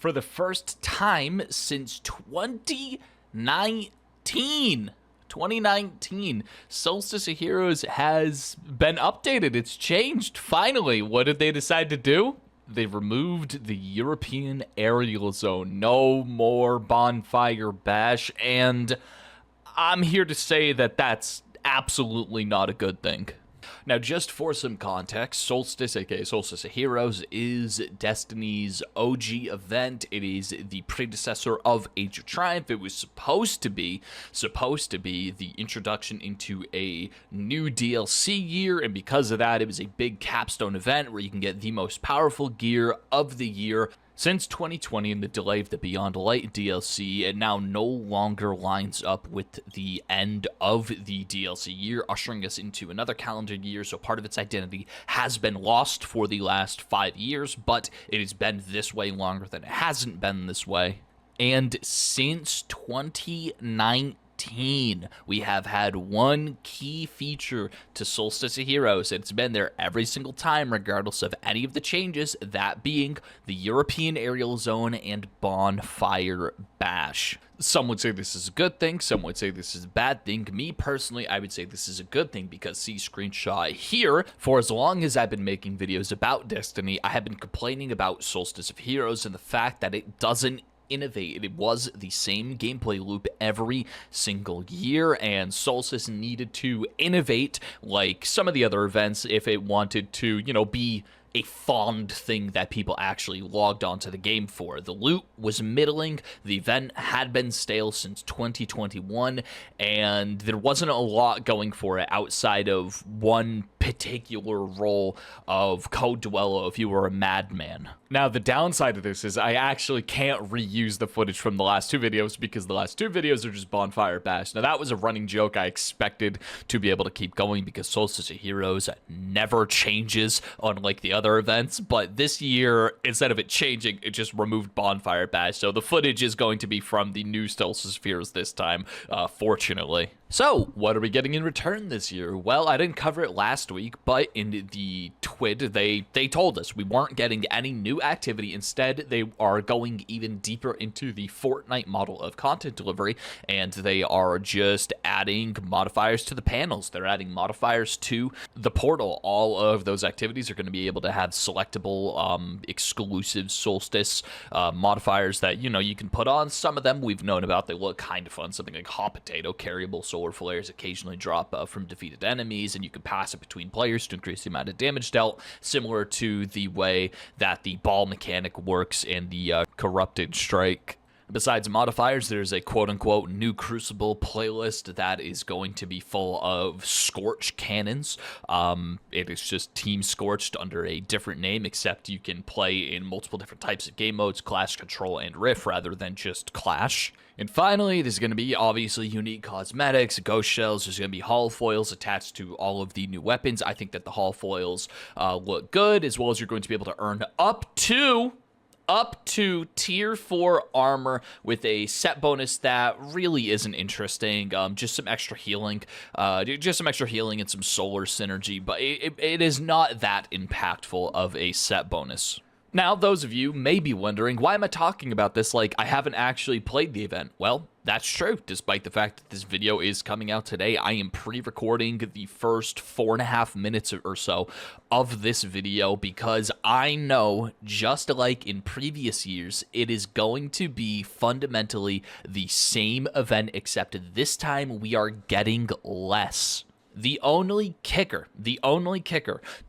for the first time since 2019. 2019, Solstice of Heroes has been updated. It's changed, finally. What did they decide to do? They removed the European aerial zone. No more Bonfire Bash, and I'm here to say that that's absolutely not a good thing. Now, just for some context, Solstice, aka Solstice of Heroes, is Destiny's OG event. It is the predecessor of Age of Triumph. It was supposed to be the introduction into a new DLC year, and because of that, it was a big capstone event where you can get the most powerful gear of the year. Since 2020 and the delay of the Beyond Light DLC, it now no longer lines up with the end of the DLC year, ushering us into another calendar year, so part of its identity has been lost for the last 5 years, but it has been this way longer than it hasn't been this way. And since 2019, we have had one key feature to Solstice of Heroes. It's been there every single time, regardless of any of the changes, that being the European Aerial Zone and Bonfire Bash. Some would say this is a good thing, some would say this is a bad thing. Me personally, I would say this is a good thing because, see screenshot here, for as long as I've been making videos about Destiny, I have been complaining about Solstice of Heroes and the fact that it doesn't innovate. It was the same gameplay loop every single year, and Solstice needed to innovate like some of the other events if it wanted to, be a fond thing that people actually logged onto the game for. The loot was middling, the event had been stale since 2021, and there wasn't a lot going for it outside of one particular role of Code Duello if you were a madman. Now, the downside of this is I actually can't reuse the footage from the last two videos because the last two videos are just Bonfire Bash. Now, that was a running joke. I expected to be able to keep going because Solstice of Heroes never changes, unlike the other events, but this year, instead of it changing, it just removed Bonfire Bash, so the footage is going to be from the new Solstice of Heroes this time, fortunately. So, what are we getting in return this year? Well, I didn't cover it last week, but in the TWID, they told us we weren't getting any new activity. Instead, they are going even deeper into the Fortnite model of content delivery, and they are just adding modifiers to the panels. They're adding modifiers to the portal. All of those activities are going to be able to have selectable, exclusive Solstice modifiers that, you can put on. Some of them we've known about. They look kind of fun. Something like Hot Potato, carryable solar flares occasionally drop from defeated enemies, and you can pass it between players to increase the amount of damage dealt, similar to the way that the ball mechanic works in the Corrupted Strike. Besides modifiers, there's a quote-unquote new Crucible playlist that is going to be full of Scorch cannons. It is just Team Scorched under a different name, except you can play in multiple different types of game modes, Clash, Control, and Rift, rather than just Clash. And finally, there's going to be obviously unique cosmetics, ghost shells. There's going to be hull foils attached to all of the new weapons. I think that the hull foils look good, as well as you're going to be able to earn up to tier 4 armor with a set bonus that really isn't interesting. Just some extra healing, and some solar synergy, but it is not that impactful of a set bonus. Now, those of you may be wondering, why am I talking about this like I haven't actually played the event? Well, that's true. Despite the fact that this video is coming out today, I am pre-recording the first 4.5 minutes or so of this video because I know, just like in previous years, it is going to be fundamentally the same event, except this time we are getting less. The only kicker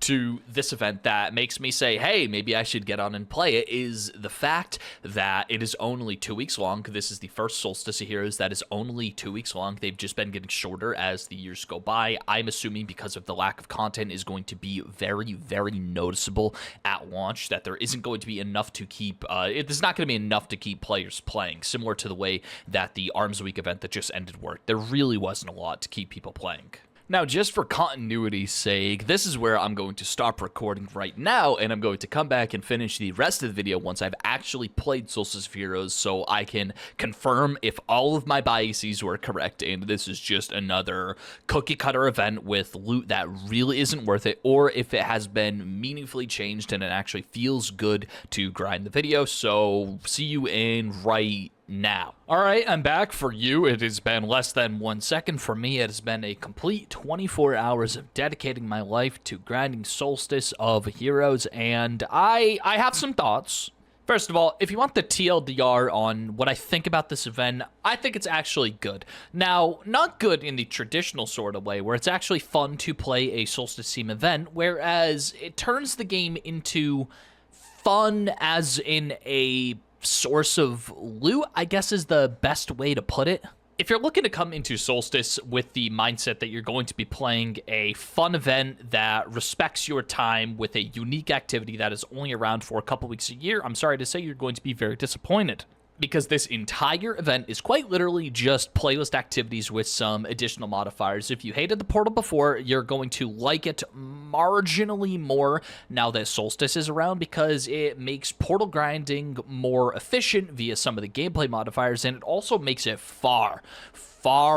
to this event that makes me say, hey, maybe I should get on and play it is the fact that it is only 2 weeks long. This is the first Solstice of Heroes that is only 2 weeks long. They've just been getting shorter as the years go by. I'm assuming because of the lack of content is going to be very, very noticeable at launch, that there isn't going to be enough to keep, there's not going to be enough to keep players playing, similar to the way that the Arms Week event that just ended worked. There really wasn't a lot to keep people playing. Now, just for continuity's sake, this is where I'm going to stop recording right now, and I'm going to come back and finish the rest of the video once I've actually played Solstice of Heroes, so I can confirm if all of my biases were correct, and this is just another cookie-cutter event with loot that really isn't worth it, or if it has been meaningfully changed and it actually feels good to grind the video. So, see you in right now. Alright, I'm back. For you, it has been less than 1 second. For me, it has been a complete 24 hours of dedicating my life to grinding Solstice of Heroes, and I have some thoughts. First of all, if you want the TLDR on what I think about this event, I think it's actually good. Now, not good in the traditional sort of way, where it's actually fun to play a Solstice theme event, whereas it turns the game into fun as in a source of loot, I guess is the best way to put it. If you're looking to come into Solstice with the mindset that you're going to be playing a fun event that respects your time with a unique activity that is only around for a couple weeks a year, I'm sorry to say you're going to be very disappointed. Because this entire event is quite literally just playlist activities with some additional modifiers. If you hated the portal before, you're going to like it marginally more now that Solstice is around, because it makes portal grinding more efficient via some of the gameplay modifiers, and it also makes it far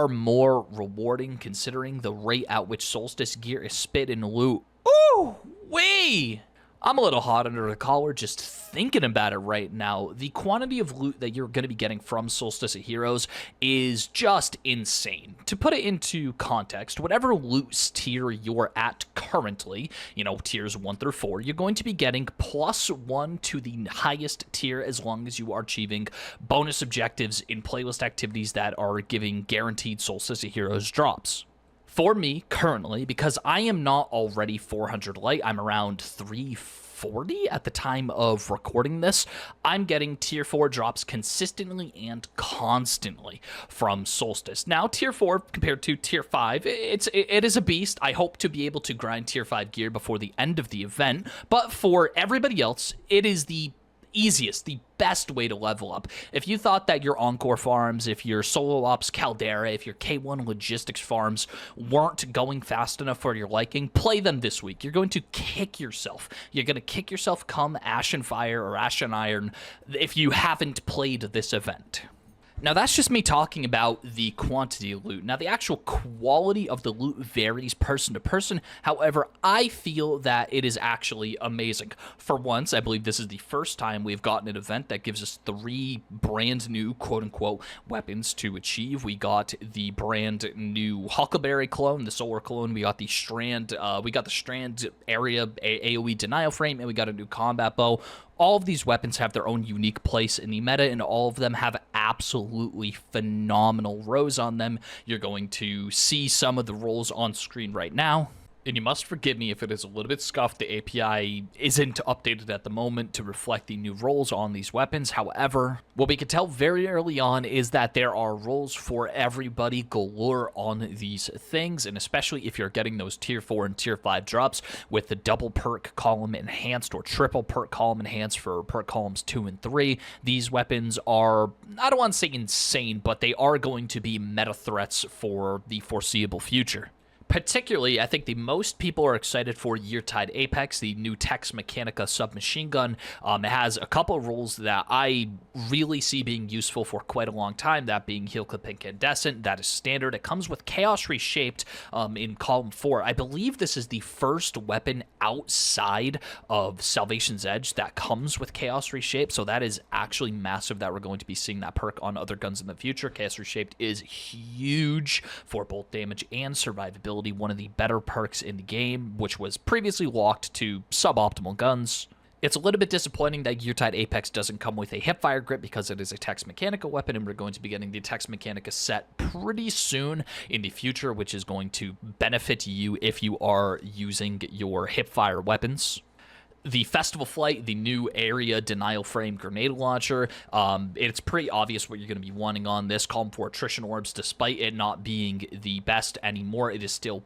more rewarding considering the rate at which Solstice gear is spit in loot. Ooh, wee! I'm a little hot under the collar just thinking about it right now. The quantity of loot that you're going to be getting from Solstice of Heroes is just insane. To put it into context, whatever loot tier you're at currently, you know, tiers 1 through 4, you're going to be getting +1 to the highest tier as long as you are achieving bonus objectives in playlist activities that are giving guaranteed Solstice of Heroes drops. For me, currently, because I am not already 400 light, I'm around 340 at the time of recording this, I'm getting tier 4 drops consistently and constantly from Solstice. Now, tier 4 compared to tier 5, it is a beast. I hope to be able to grind tier 5 gear before the end of the event, but for everybody else, it is the easiest, the best way to level up. If you thought that your Encore farms, if your Solo Ops Caldera, if your K1 Logistics farms weren't going fast enough for your liking, play them this week. You're going to kick yourself. You're going to kick yourself come Ash and Fire or Ash and Iron if you haven't played this event. Now, that's just me talking about the quantity of loot. Now, the actual quality of the loot varies person to person. However, I feel that it is actually amazing. For once, I believe this is the first time we've gotten an event that gives us 3 brand new, quote-unquote, weapons to achieve. We got the brand new Huckleberry clone, the Solar clone. We got the Strand, area AoE denial frame, and we got a new combat bow. All of these weapons have their own unique place in the meta, and all of them have absolutely phenomenal rows on them. You're going to see some of the roles on screen right now. And you must forgive me if it is a little bit scuffed. The API isn't updated at the moment to reflect the new roles on these weapons. However, what we could tell very early on is that there are roles for everybody galore on these things, and especially if you're getting those tier 4 and tier 5 drops with the double perk column enhanced or triple perk column enhanced for perk columns 2 and 3. These weapons are, I don't want to say insane, but they are going to be meta threats for the foreseeable future. Particularly, I think the most people are excited for Yeartide Apex, the new Tex Mechanica submachine gun. It has a couple of rules that I really see being useful for quite a long time, that being Heal Clip Incandescent. That is standard. It comes with Chaos Reshaped in column 4. I believe this is the first weapon outside of Salvation's Edge that comes with Chaos Reshaped, so that is actually massive that we're going to be seeing that perk on other guns in the future. Chaos Reshaped is huge for both damage and survivability. One of the better perks in the game, which was previously locked to suboptimal guns. It's a little bit disappointing that Yeartide Apex doesn't come with a hipfire grip because it is a Tex Mechanica weapon, and we're going to be getting the Tex Mechanica set pretty soon in the future, which is going to benefit you if you are using your hipfire weapons. The Festival Flight, the new area denial frame grenade launcher, it's pretty obvious what you're going to be wanting on this. Column 4 attrition orbs, despite it not being the best anymore, it is still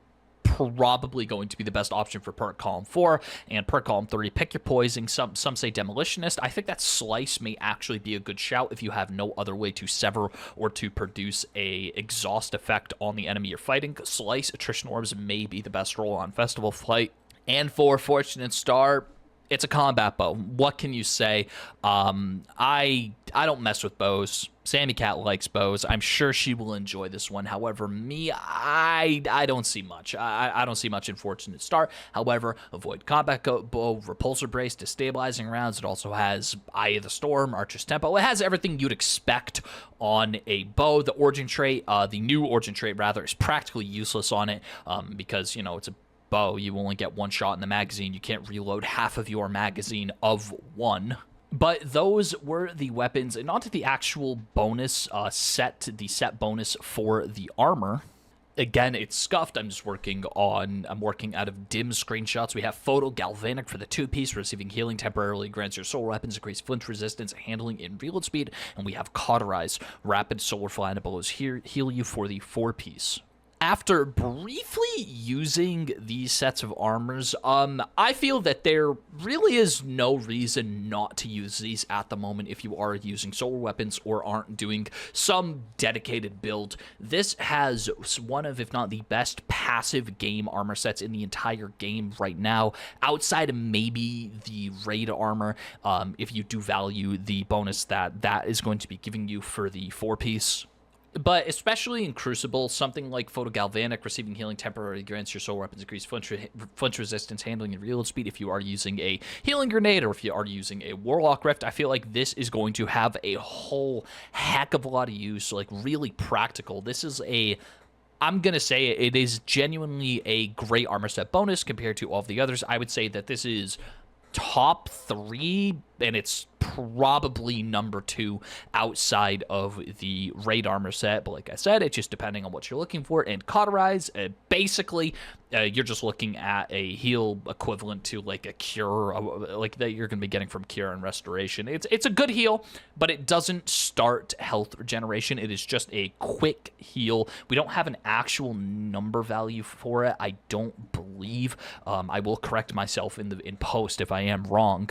probably going to be the best option for perk column 4. And perk column 3, pick your poison. Some say demolitionist. I think that slice may actually be a good shout if you have no other way to sever or to produce a exhaust effect on the enemy you're fighting. Slice, attrition orbs may be the best roll on Festival Flight. And for Fortunate Star, it's a combat bow. What can you say? I don't mess with bows. Sammy Cat likes bows. I'm sure she will enjoy this one. However, me, I don't see much. I don't see much in Fortunate Star. However, avoid combat bow, repulsor brace, destabilizing rounds. It also has Eye of the Storm, Archer's Tempo. It has everything you'd expect on a bow. The origin trait, the new origin trait rather, is practically useless on it because, you know, it's a bow. You only get one shot in the magazine. You can't reload half of your magazine of one. But those were the weapons, and onto the actual bonus set, the set bonus for the armor. Again, it's scuffed. I'm working out of dim screenshots. We have Photo Galvanic for the 2-piece, receiving healing temporarily grants your solar weapons, increase flinch resistance, handling, and reload speed. And we have Cauterize, rapid solar flying blows heal you for the 4-piece. After briefly using these sets of armors, I feel that there really is no reason not to use these at the moment if you are using solar weapons or aren't doing some dedicated build. This has one of, if not the best, passive game armor sets in the entire game right now, outside of maybe the raid armor, if you do value the bonus that is going to be giving you for the 4-piece. But especially in Crucible, something like Photo Galvanic, receiving healing temporarily grants your solar weapons increase flinch resistance, handling, and reload speed if you are using a healing grenade or if you are using a Warlock Rift. I feel like this is going to have a whole heck of a lot of use, like really practical. This is I'm going to say it is genuinely a great armor set bonus compared to all of the others. I would say that this is top 3, and it's probably number 2 outside of the raid armor set. But like I said, it's just depending on what you're looking for. And Cauterize, basically, you're just looking at a heal equivalent to like a cure, like that you're going to be getting from cure and restoration. It's a good heal, but it doesn't start health regeneration. It is just a quick heal. We don't have an actual number value for it, I don't believe. I will correct myself in post if I am wrong.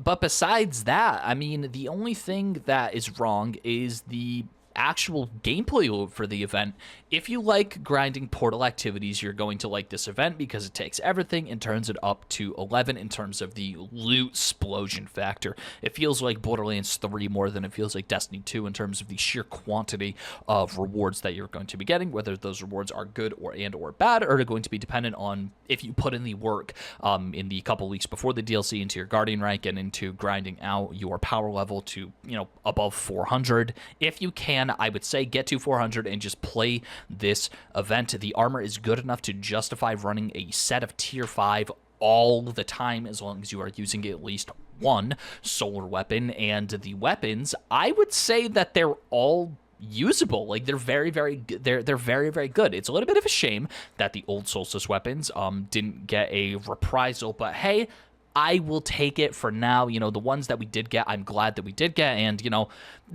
But besides that, I mean, the only thing that is wrong is the actual gameplay loop for the event. If you like grinding portal activities, you're going to like this event because it takes everything and turns it up to 11 in terms of the loot explosion factor. It feels like Borderlands 3 more than it feels like Destiny 2 in terms of the sheer quantity of rewards that you're going to be getting. Whether those rewards are good or bad are going to be dependent on if you put in the work in the couple weeks before the DLC into your Guardian rank and into grinding out your power level to, you know, above 400. If you can, I would say get to 400 and just play this event. The armor is good enough to justify running a set of tier 5 all the time as long as you are using at least one solar weapon. And the weapons, I would say that they're all usable. Like, they're very, very good. They're very, very good. It's a little bit of a shame that the old Solstice weapons didn't get a reprisal, but hey, I will take it for now. You know, the ones that we did get, I'm glad that we did get, and, you know,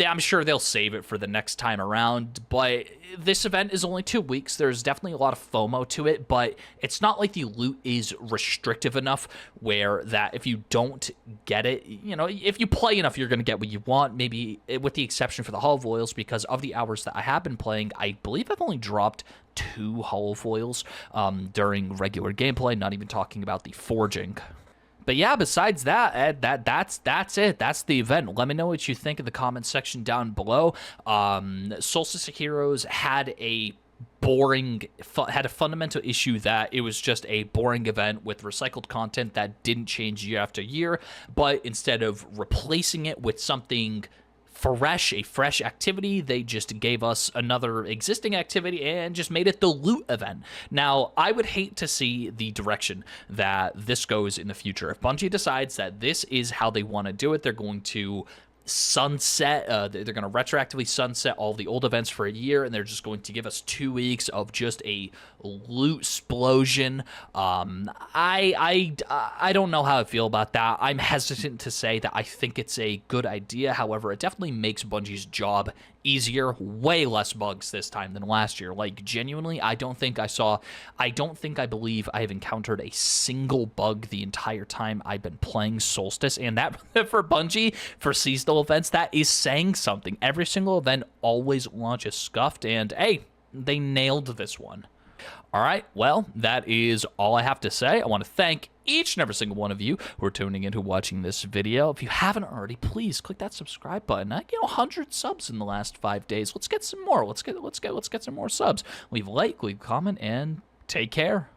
I'm sure they'll save it for the next time around, but this event is only 2 weeks. There's definitely a lot of FOMO to it, but it's not like the loot is restrictive enough where that if you don't get it, you know, if you play enough, you're going to get what you want, maybe with the exception for the Hollow Foils, because of the hours that I have been playing, I believe I've only dropped 2 Hollow Foils during regular gameplay, not even talking about the forging. But yeah, besides that, Ed, that's it. That's the event. Let me know what you think in the comments section down below. Solstice of Heroes had a fundamental issue that it was just a boring event with recycled content that didn't change year after year. But instead of replacing it with something a fresh activity, they just gave us another existing activity and just made it the loot event. Now, I would hate to see the direction that this goes in the future. If Bungie decides that this is how they want to do it, they're going to sunset, they're going to retroactively sunset all the old events for a year, and they're just going to give us 2 weeks of just a loot explosion. I don't know how I feel about that. I'm hesitant to say that I think it's a good idea. However, it definitely makes Bungie's job easier, way less bugs this time than last year. Like, genuinely, I don't think I believe I have encountered a single bug the entire time I've been playing Solstice, and that, for Bungie, for seasonal events, that is saying something. Every single event always launches scuffed, and hey, they nailed this one. All right, well, that is all I have to say. I want to thank each and every single one of you who are tuning in, who are watching this video. If you haven't already, please click that subscribe button. 100 subs in the last 5 days. Let's get some more. Let's get some more subs. Leave a like, leave a comment, and take care.